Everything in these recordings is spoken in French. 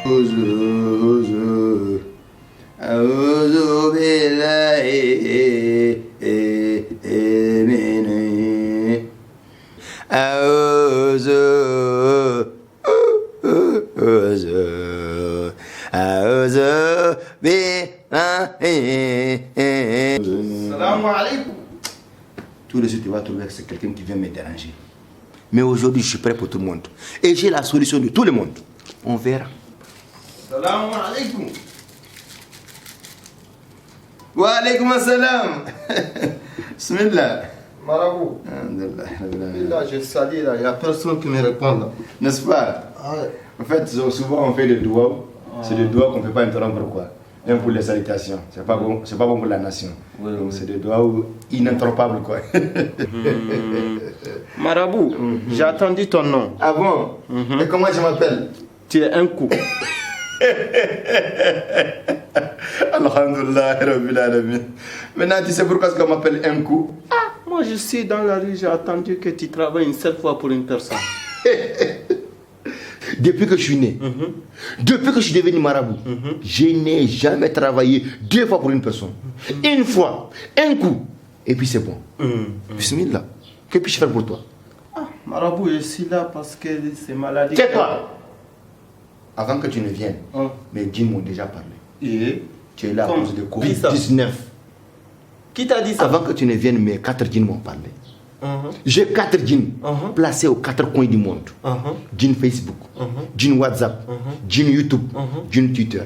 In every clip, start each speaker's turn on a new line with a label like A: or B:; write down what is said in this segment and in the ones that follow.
A: Salam alaikum. Tout de suite, tu vas trouver que c'est quelqu'un qui vient me déranger. Mais aujourd'hui, je suis prêt pour tout le monde. Et j'ai la solution de tout le monde. On verra. Salam alaikum. Wa alaikum assalam. Bismillah.
B: Marabout. Là, j'ai sali, là. Il n'y a personne qui me répond, là.
A: N'est-ce pas?
B: Ouais.
A: En fait, souvent on fait des doigts. C'est des doigts qu'on ne peut pas interrompre, quoi. Même pour les salutations. C'est pas bon pour la nation.
C: Oui,
A: donc
C: oui.
A: c'est des doigts ininterrompables, quoi.
B: Marabout, j'ai attendu ton nom.
A: Ah bon? Et comment je m'appelle?
B: Tu es un coup.
A: Alhamdulillah, Rabbil Alamin. Maintenant, tu sais pourquoi on m'appelle un coup?
B: Moi, je suis dans la rue, j'ai attendu que tu travailles une seule fois pour une personne.
A: Depuis que je suis né, depuis que je suis devenu marabout, je n'ai jamais travaillé 2 fois pour une personne. Une fois, un coup, et puis c'est bon. Bismillah. Que puis-je faire pour toi?
B: Marabout, je suis là parce que c'est maladie.
A: Tais-toi! Avant que tu ne viennes,
B: Hein?
A: mes djinns m'ont déjà parlé.
B: Et
A: Tu es là à
B: Comme
A: cause de
B: qui ça?
A: Covid-19.
B: qui t'a dit ça?
A: Avant que tu ne viennes, mes 4 djinns m'ont parlé. J'ai 4 djinns placés aux 4 coins du monde. Djinn Facebook, djinn WhatsApp, djinn YouTube, djinn Twitter.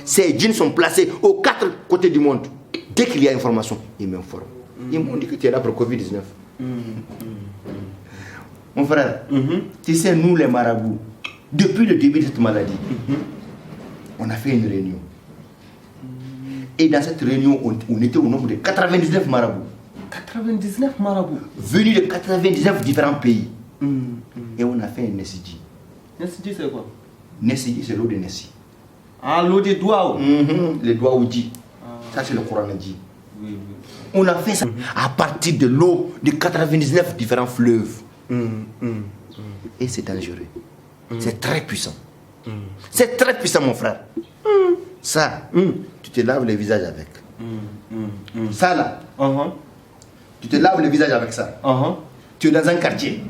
A: Ces djinns sont placés aux 4 côtés du monde. Dès qu'il y a information, ils m'informent. Ils m'ont dit que tu es là pour Covid-19. Mon frère, tu sais, nous les marabouts, depuis le début de cette maladie, on a fait une réunion. Et dans cette réunion, on était au nombre de 99 marabouts.
B: 99 marabouts.
A: Venus de 99 différents pays. Et on a fait un Nessidji.
B: Nessidji, c'est quoi?
A: Nessidji, c'est l'eau de Nessi.
B: Ah, l'eau des doigts.
A: Les doigts Oudji. Ça, c'est le Coran dit.
B: Oui, oui.
A: On a fait ça à partir de l'eau de 99 différents fleuves. Et c'est dangereux. C'est très puissant. C'est très puissant, mon frère. Ça, tu te laves le visage avec. Ça, là, tu te laves le visage avec ça. Tu es dans un quartier.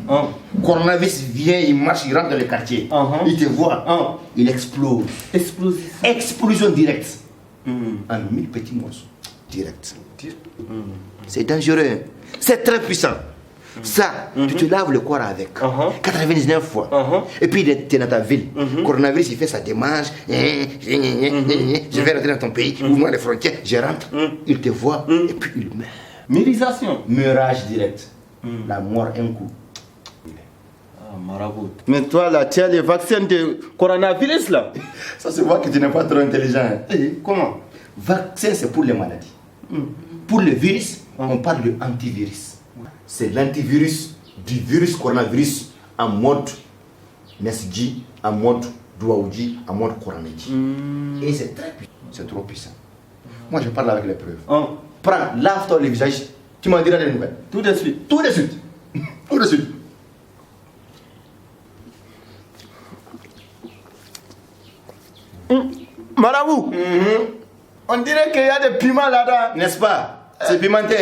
A: Coronavirus vient, il marche, il rentre dans le quartier. Il te voit. Il explose.
B: Explosif.
A: Explosion directe. En 1000 petits morceaux. Direct. C'est dangereux. C'est très puissant. Ça, tu te laves le corps avec 99 fois. Et puis tu es dans ta ville. Coronavirus, il fait sa démarche. Je vais rentrer dans ton pays. Ouvre-moi les frontières. Je rentre. Il te voit. Et puis il meurt.
B: Mérisation.
A: Meurage direct. La mort un coup.
B: Ah, marabout. Mais toi, là, tu as les vaccins de coronavirus, là.
A: Ça se voit que tu n'es pas trop intelligent.
B: Comment?
A: Vaccin, c'est pour les maladies. Pour le virus, on parle de antivirus. C'est l'antivirus du virus coronavirus en mode Nessidji, en mode Douaoudji, en mode Coranedji. Et c'est très puissant. C'est trop puissant. Moi, je parle avec les preuves. Prends, lave-toi le visage. Tu m'en diras des nouvelles.
B: Tout de suite.
A: Tout de suite. Tout de suite.
B: Marabout. On dirait qu'il y a des piments là-dedans.
A: N'est-ce pas? C'est pimenté,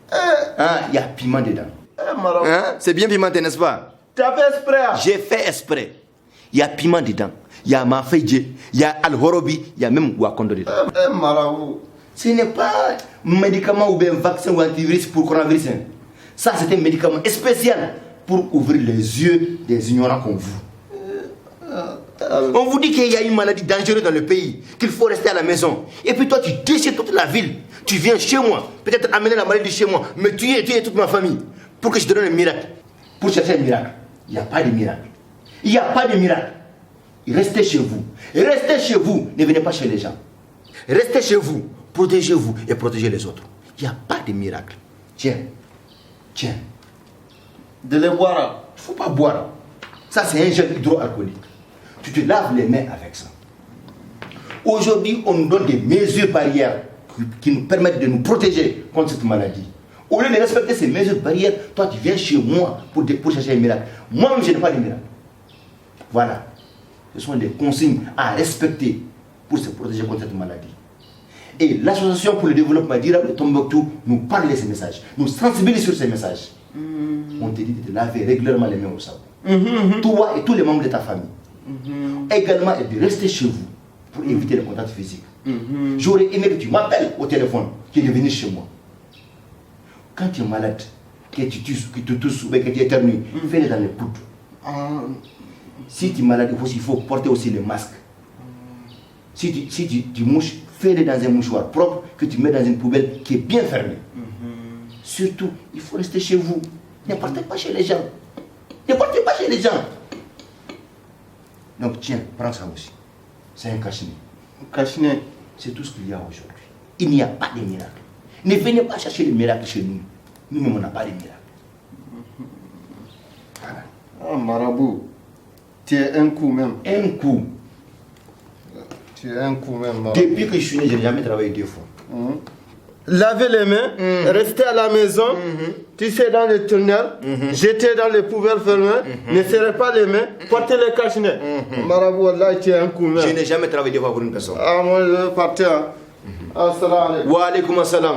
A: hein? Il y a piment dedans.
B: Marabout.
A: Hein? C'est bien pimenté, n'est-ce pas?
B: Tu as fait exprès.
A: J'ai fait exprès. Il y a piment dedans. Il y a Mafeidje, il y a Al-Horobi, il y a même Wakondo dedans.
B: Marabout.
A: Ce n'est pas un médicament ou bien un vaccin ou antivirus pour coronavirus. Ça, c'est un médicament spécial pour ouvrir les yeux des ignorants comme vous. On vous dit qu'il y a une maladie dangereuse dans le pays, qu'il faut rester à la maison. Et puis toi, tu déchires toute la ville. Tu viens chez moi, peut-être amener la maladie chez moi, me tuer toute ma famille, pour que je te donne un miracle. Pour chercher un miracle. Il n'y a pas de miracle. Il n'y a pas de miracle. Restez chez vous. Restez chez vous. Ne venez pas chez les gens. Restez chez vous. Protégez-vous et protégez les autres. Il n'y a pas de miracle. Tiens. Tiens.
B: De les boire.
A: Il ne faut pas boire. Ça, c'est un gel hydroalcoolique. Tu te laves les mains avec ça. Aujourd'hui, on nous donne des mesures barrières qui nous permettent de nous protéger contre cette maladie. Au lieu de respecter ces mesures barrières, toi, tu viens chez moi pour chercher un miracle. Moi-même, je n'ai pas de miracle. Voilà. Ce sont des consignes à respecter pour se protéger contre cette maladie. Et l'association pour le développement durable de Tombouctou nous parle de ces messages, nous sensibilise sur ces messages. On te dit de te laver régulièrement les mains au savon. Toi et tous les membres de ta famille. Également, et de rester chez vous pour éviter le contact physique. J'aurais aimé que tu m'appelles au téléphone, que de venir chez moi. Quand tu es malade, que tu te tousses ou que tu éternues, fais-le dans les coudes. Si tu es malade, il faut porter aussi le masque. Si tu mouches, fais-le dans un mouchoir propre que tu mets dans une poubelle qui est bien fermée. Surtout, il faut rester chez vous. Ne partez pas chez les gens. Ne partez pas chez les gens. Donc tiens, prends ça aussi. C'est un cache-nez.
B: Cache-nez.
A: C'est tout ce qu'il y a aujourd'hui. Il n'y a pas de miracle. Ne venez pas chercher les miracles chez nous. Nous-mêmes, on n'a pas de miracle. Voilà.
B: Ah, marabout. Tu es un coup même.
A: Un coup.
B: Tu es un coup même, marabout.
A: Depuis que je suis né, je n'ai jamais travaillé 2 fois.
B: Laver les mains, rester à la maison, tisser dans les tunnels, jeter dans les poubelles fermées, ne serrer pas les mains, porter les cache-nez. Marabout, là, tu es un coup même.
A: Je n'ai jamais travaillé 2 fois pour une personne.
B: Ah, moi, je vais partir. Assalamu alaikum.
A: Wa alaykoum assalam.